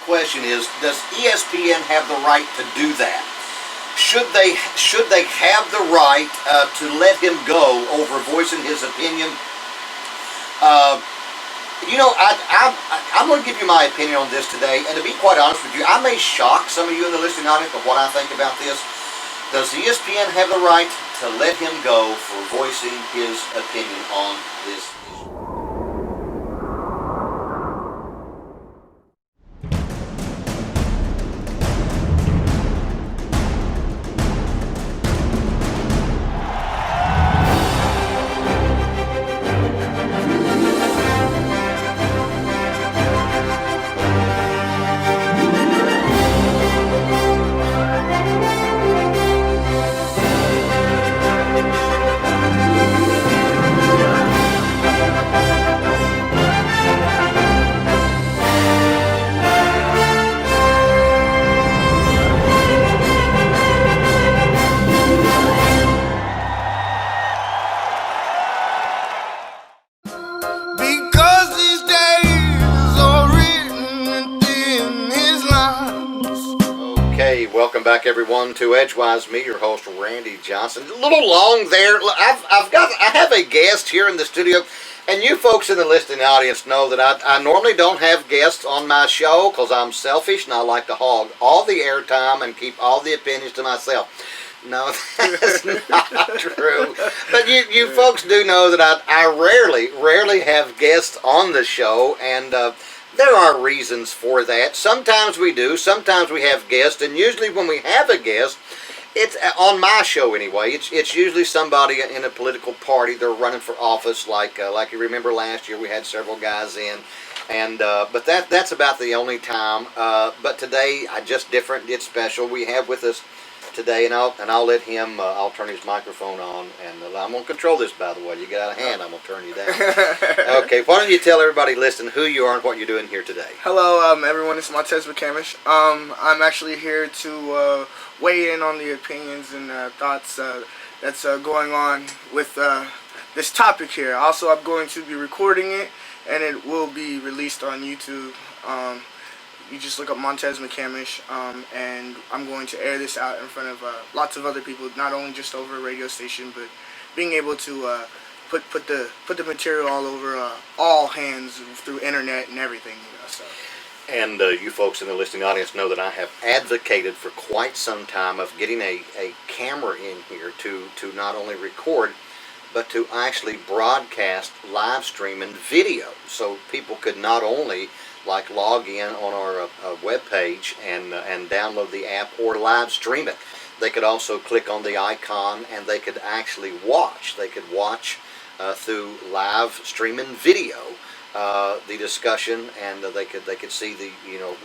question is, does ESPN have the right to do that? Should they have the right to let him go over voicing his opinion? I'm going to give you my opinion on this today, and to be quite honest with you, I may shock some of you in the listening audience of what I think about this. Does ESPN have the right to let him go for voicing his opinion on this issue? Welcome back, everyone, to Edgewise. Me, your host, Randy Johnson. A little long there. I have a guest here in the studio, and you folks in the listening audience know that I normally don't have guests on my show because I'm selfish and I like to hog all the airtime and keep all the opinions to myself. No, that's not true. But you folks do know that I rarely have guests on the show, and there are reasons for that. Sometimes we do, sometimes we have guests, and usually when we have a guest, it's on my show anyway. It's usually somebody in a political party. They're running for office, like you remember last year we had several guys in, and but that's about the only time. But today, just different. It's special. We have with us today, and I'll let him. I'll turn his microphone on, and I'm gonna control this. By the way, you get out of hand, I'm gonna turn you down. Okay, why don't you tell everybody listening who you are and what you're doing here today? Hello, everyone. It's itsmontez.com. I'm actually here to weigh in on the opinions and thoughts that's going on with this topic here. Also, I'm going to be recording it, and it will be released on YouTube. You just look up Montez McCamish, and I'm going to air this out in front of lots of other people, not only just over a radio station, but being able to put the material all over all hands through internet and everything. So. And you folks in the listening audience know that I have advocated for quite some time of getting a camera in here to not only record, but to actually broadcast live stream and video, so people could not only log in on our web page and download the app or live stream it. They could also click on the icon and they could actually watch. They could watch through live streaming video the discussion, and they could see the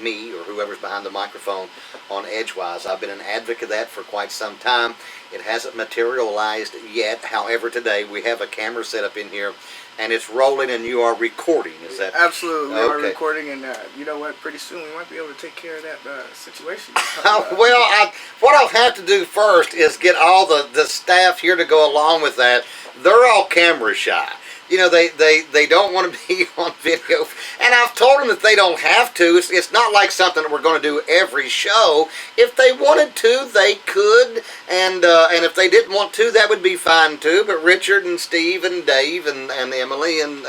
me or whoever's behind the microphone on Edgewise. I've been an advocate of that for quite some time. It hasn't materialized yet. However, today we have a camera set up in here, and it's rolling, and you are recording. Is that absolutely? We are recording, and you know what? Pretty soon we might be able to take care of that situation. Well, what I'll have to do first is get all the staff here to go along with that. They're all camera shy. You know, they don't want to be on video, and I've told them that they don't have to. It's not like something that we're going to do every show. If they wanted to, they could, and if they didn't want to, that would be fine too. But Richard and Steve and Dave and Emily and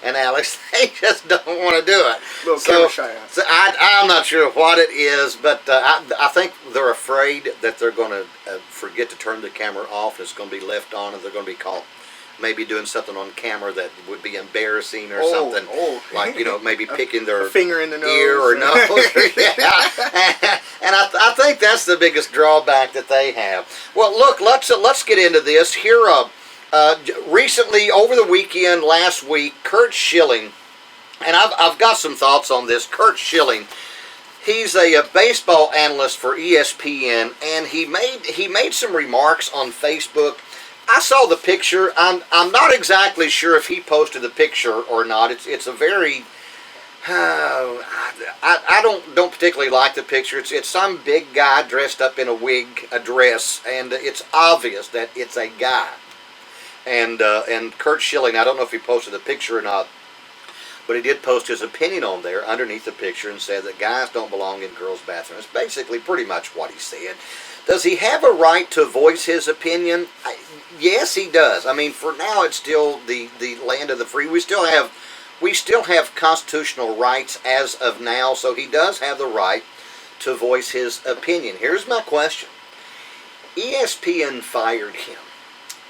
Alex, they just don't want to do it. Little camera shy. So I'm not sure what it is, but I think they're afraid that they're going to forget to turn the camera off, and it's going to be left on, and they're going to be caught maybe doing something on camera that would be embarrassing or something, like maybe picking their finger in the nose, ear or nose. Yeah. And I think that's the biggest drawback that they have. Well, look, let's get into this here. Recently, over the weekend, last week, Curt Schilling, and I've got some thoughts on this. Curt Schilling, he's a baseball analyst for ESPN, and he made some remarks on Facebook. I saw the picture. I'm not exactly sure if he posted the picture or not. It's a very I don't particularly like the picture. It's some big guy dressed up in a wig, a dress, and it's obvious that it's a guy. And Curt Schilling, I don't know if he posted the picture or not, But he did post his opinion on there underneath the picture and said that guys don't belong in girls' bathrooms. Basically, pretty much what he said. Does he have a right to voice his opinion? Yes, he does. I mean, for now, it's still the land of the free. We still have constitutional rights as of now, so he does have the right to voice his opinion. Here's my question. ESPN fired him,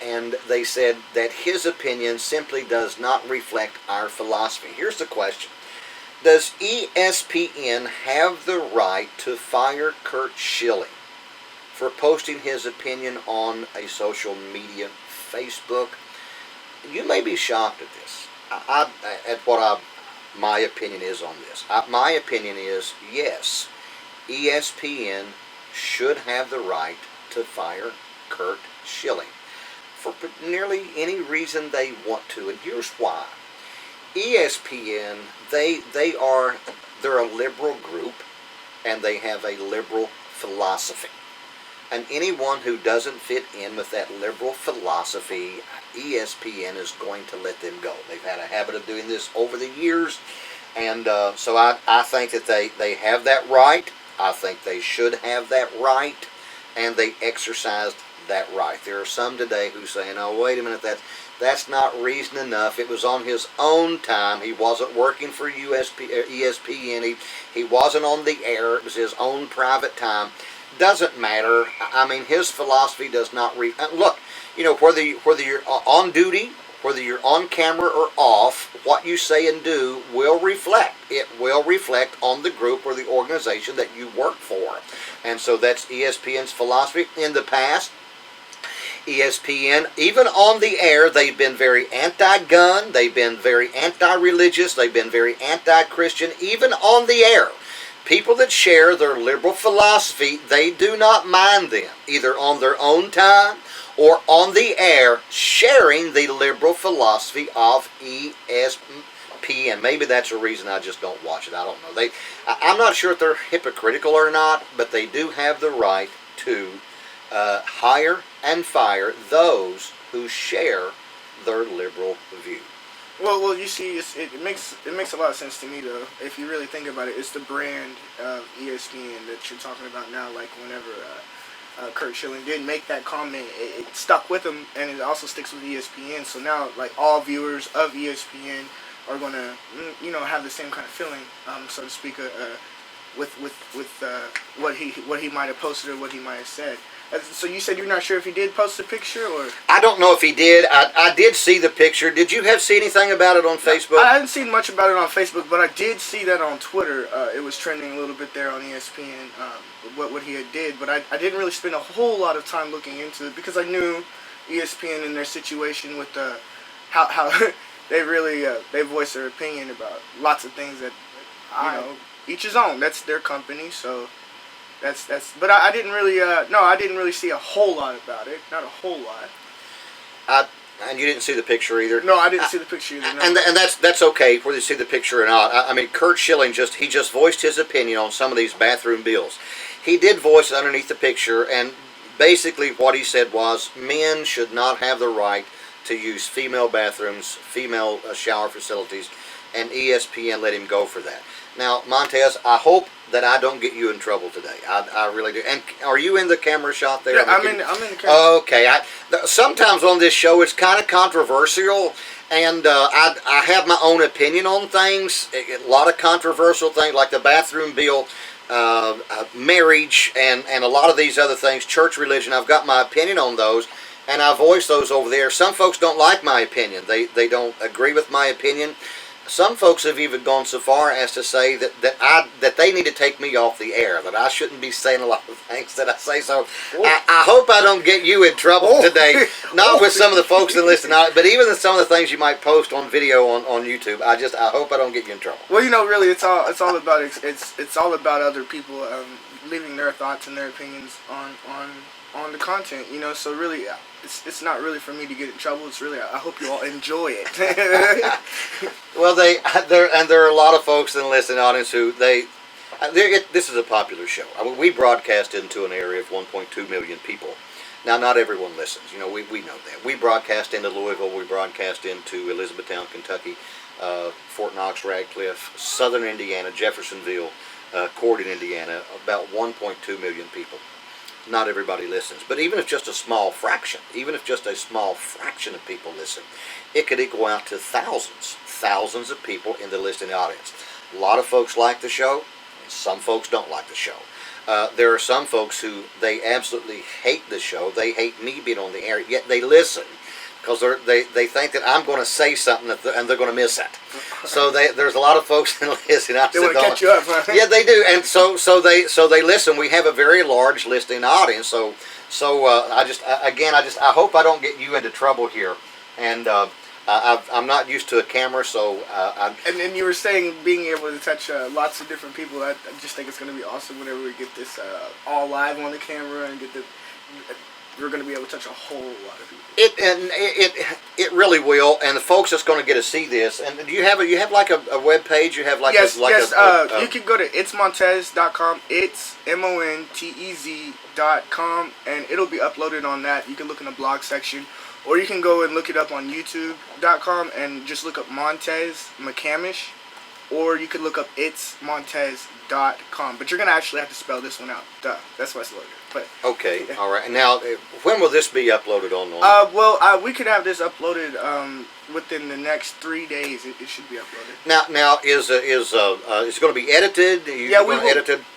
and they said that his opinion simply does not reflect our philosophy. Here's the question. Does ESPN have the right to fire Curt Schilling for posting his opinion on a social media, Facebook? You may be shocked at this, at what my opinion is on this. My opinion is yes, ESPN should have the right to fire Curt Schilling for nearly any reason they want to, and here's why. ESPN, they're a liberal group, and they have a liberal philosophy. And anyone who doesn't fit in with that liberal philosophy, ESPN is going to let them go. They've had a habit of doing this over the years, and so I think that they have that right. I think they should have that right, and they exercised that right. There are some today who say, "No, wait a minute, that's not reason enough. It was on his own time. He wasn't working for ESPN. He wasn't on the air. It was his own private time." Doesn't matter. I mean, his philosophy does not look. You know, whether you're on duty, whether you're on camera or off, what you say and do will reflect. It will reflect on the group or the organization that you work for. And so that's ESPN's philosophy. In the past, ESPN, even on the air, they've been very anti-gun, they've been very anti-religious, they've been very anti-Christian, even on the air. People that share their liberal philosophy, they do not mind them, either on their own time or on the air, sharing the liberal philosophy of ESPN. Maybe that's a reason I just don't watch it. I don't know. I'm not sure if they're hypocritical or not, but they do have the right to hire and fire those who share their liberal view. Well, you see, it makes a lot of sense to me, though. If you really think about it, it's the brand of ESPN that you're talking about now. Like whenever Curt Schilling did make that comment, it stuck with him, and it also sticks with ESPN. So now, like all viewers of ESPN are gonna, have the same kind of feeling, so to speak, with what he might have posted or what he might have said. So you said you're not sure if he did post a picture, or? I don't know if he did. I did see the picture. Did you see anything about it on Facebook? I hadn't seen much about it on Facebook, but I did see that on Twitter. It was trending a little bit there on ESPN, what he had did. But I didn't really spend a whole lot of time looking into it because I knew ESPN and their situation with how they really they voice their opinion about lots of things that each his own. That's their company, so. But I didn't really I didn't really see a whole lot about it. Not a whole lot. And you didn't see the picture either. No, I didn't see the picture either. No. And that's okay whether you see the picture or not. I mean, Curt Schilling just voiced his opinion on some of these bathroom bills. He did voice it underneath the picture, and basically what he said was men should not have the right to use female bathrooms, female shower facilities, and ESPN let him go for that. Now, Montez, I hope that I don't get you in trouble today. I really do. And are you in the camera shot there? Yeah, I'm in the camera. Okay. Sometimes on this show it's kind of controversial, and I have my own opinion on things. A lot of controversial things like the bathroom bill, marriage, and a lot of these other things, church religion. I've got my opinion on those, and I voice those over there. Some folks don't like my opinion. They don't agree with my opinion. Some folks have even gone so far as to say that they need to take me off the air, that I shouldn't be saying a lot of things that I say. So I hope I don't get you in trouble today, not with some of the folks that listen out, but even some of the things you might post on video on YouTube. I hope I don't get you in trouble. Well, really, it's all about it's all about other people leaving their thoughts and their opinions on the content. So really. It's not really for me to get in trouble. It's really I hope you all enjoy it. Well, there are a lot of folks in the listening audience who this is a popular show. I mean, we broadcast into an area of 1.2 million people. Now, not everyone listens. We know that. We broadcast into Louisville. We broadcast into Elizabethtown, Kentucky. Fort Knox, Radcliffe, Southern Indiana, Jeffersonville, Corydon, Indiana, about 1.2 million people. Not everybody listens, but even if just a small fraction, of people listen, it could equal out to thousands of people in the listening audience. A lot of folks like the show, and some folks don't like the show. There are some folks who they absolutely hate the show. They hate me being on the air, yet they listen because they think that I'm going to say something and they're going to miss it. So there's a lot of folks that listen. They want to catch you up, huh? Yeah, they do, and so they listen. We have a very large listening audience. So I hope I don't get you into trouble here, and I'm not used to a camera, so And then you were saying being able to touch lots of different people. I just think it's going to be awesome whenever we get this all live on the camera and we're going to be able to touch a whole lot of people. It really will, and the folks that's going to get to see this. And do you have like a web page? You have like yes. You can go to itsmontez.com. itsmontez.com, and it'll be uploaded on that. You can look in the blog section, or you can go and look it up on YouTube.com and just look up Montez McCamish, or you could look up itsmontez.com. But you're gonna actually have to spell this one out. Duh. That's why I slowed it. But okay, all right. Now, when will this be uploaded online? We could have this uploaded within the next 3 days. It should be uploaded. Now is it going to be edited?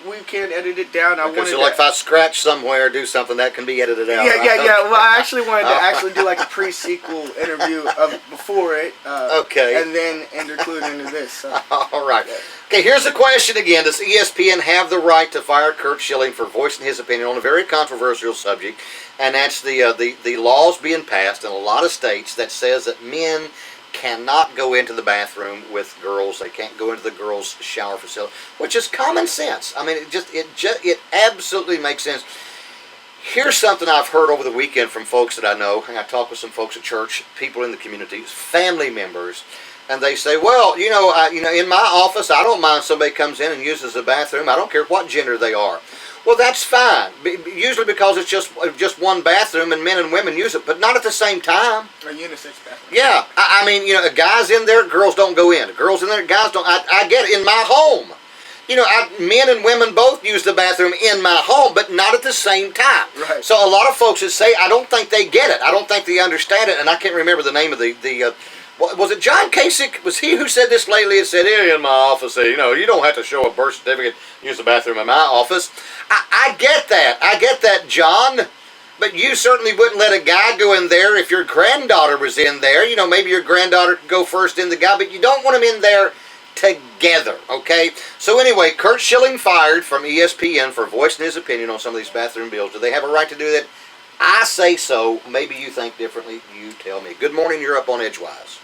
We can edit it down. If I scratch somewhere or do something, that can be edited out. Yeah. Well, I actually wanted to actually do like a pre-sequel interview before it. Okay. And then include into this. So. All right. Yeah. Okay, here's the question again. Does ESPN have the right to fire Curt Schilling for voicing his opinion on a very controversial subject? And that's the laws being passed in a lot of states that says that men cannot go into the bathroom with girls. They can't go into the girls' shower facility, which is common sense. I mean, it absolutely makes sense. Here's something I've heard over the weekend from folks that I know, and I talked with some folks at church, people in the community, family members. And they say, well, in my office, I don't mind somebody comes in and uses the bathroom. I don't care what gender they are. Well, that's fine. Usually because it's just one bathroom and men and women use it, but not at the same time. A unisex bathroom. Yeah. I mean, guys in there, girls don't go in. Girls in there, guys don't. I get it in my home. Men and women both use the bathroom in my home, but not at the same time. Right. So a lot of folks that say, I don't think they get it. I don't think they understand it. And I can't remember the name of was it John Kasich? Was he who said this lately? It said, in my office, you don't have to show a birth certificate, use the bathroom in my office. I get that, John. But you certainly wouldn't let a guy go in there if your granddaughter was in there. Maybe your granddaughter could go first in the guy, but you don't want them in there together, okay? So anyway, Curt Schilling fired from ESPN for voicing his opinion on some of these bathroom bills. Do they have a right to do that? I say so. Maybe you think differently. You tell me. Good morning. You're up on Edgewise.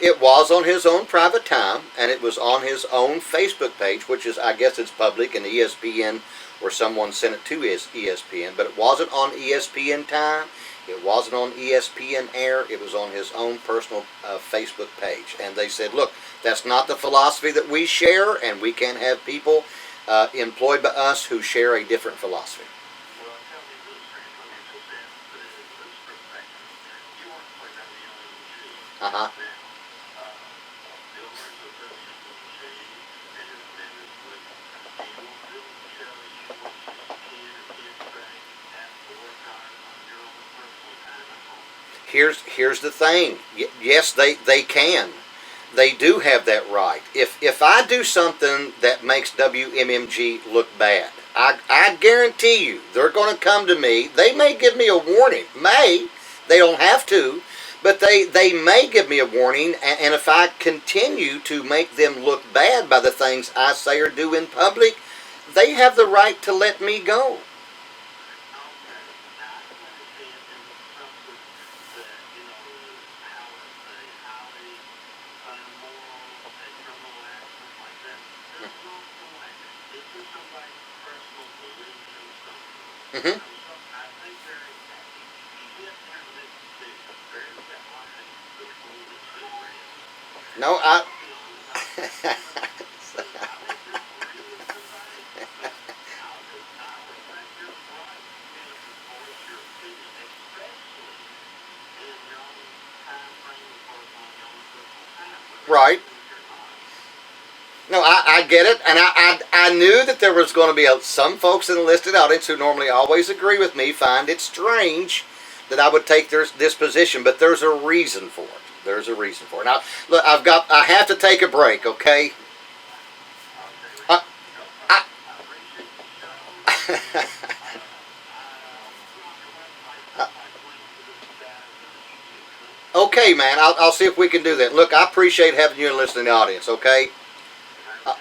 It was on his own private time, and it was on his own Facebook page, which is, I guess, it's public, and ESPN or someone sent it to ESPN, but it wasn't on ESPN time. It wasn't on ESPN air. It was on his own personal Facebook page, and they said, look, that's not the philosophy that we share, and we can't have people employed by us who share a different philosophy. Uh-huh. Here's the thing. Yes, they can. They do have that right. If I do something that makes WMMG look bad, I guarantee you they're going to come to me. They may give me a warning. They don't have to. But they may give me a warning, and if I continue to make them look bad by the things I say or do in public, they have the right to let me go. Hmm. No, I. Right. No, I get it, and I knew that there was going to be some folks in the listed audience who normally always agree with me find it strange that I would take this position, but there's a reason for it. There's a reason for it. Now, look, I have to take a break, okay? I, I, okay, man, I'll see if we can do that. Look, I appreciate having you in the listening audience, okay?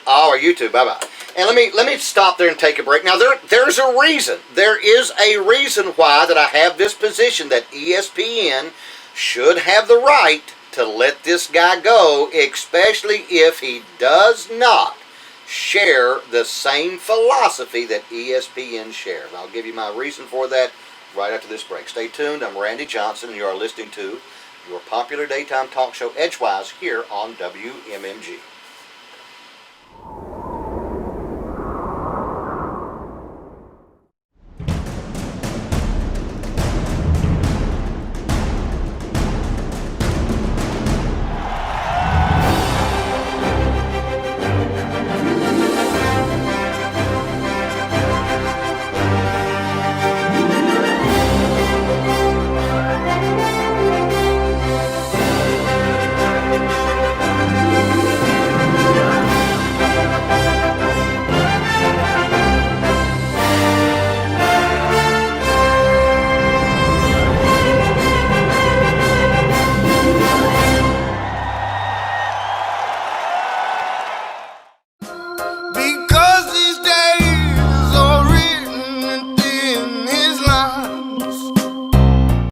Oh, or you too. Bye bye. And let me stop there and take a break. Now there's a reason. There is a reason why that I have this position that ESPN should have the right to let this guy go, especially if he does not share the same philosophy that ESPN shares. I'll give you my reason for that right after this break. Stay tuned. I'm Randy Johnson, and you are listening to your popular daytime talk show Edgewise here on WMMG.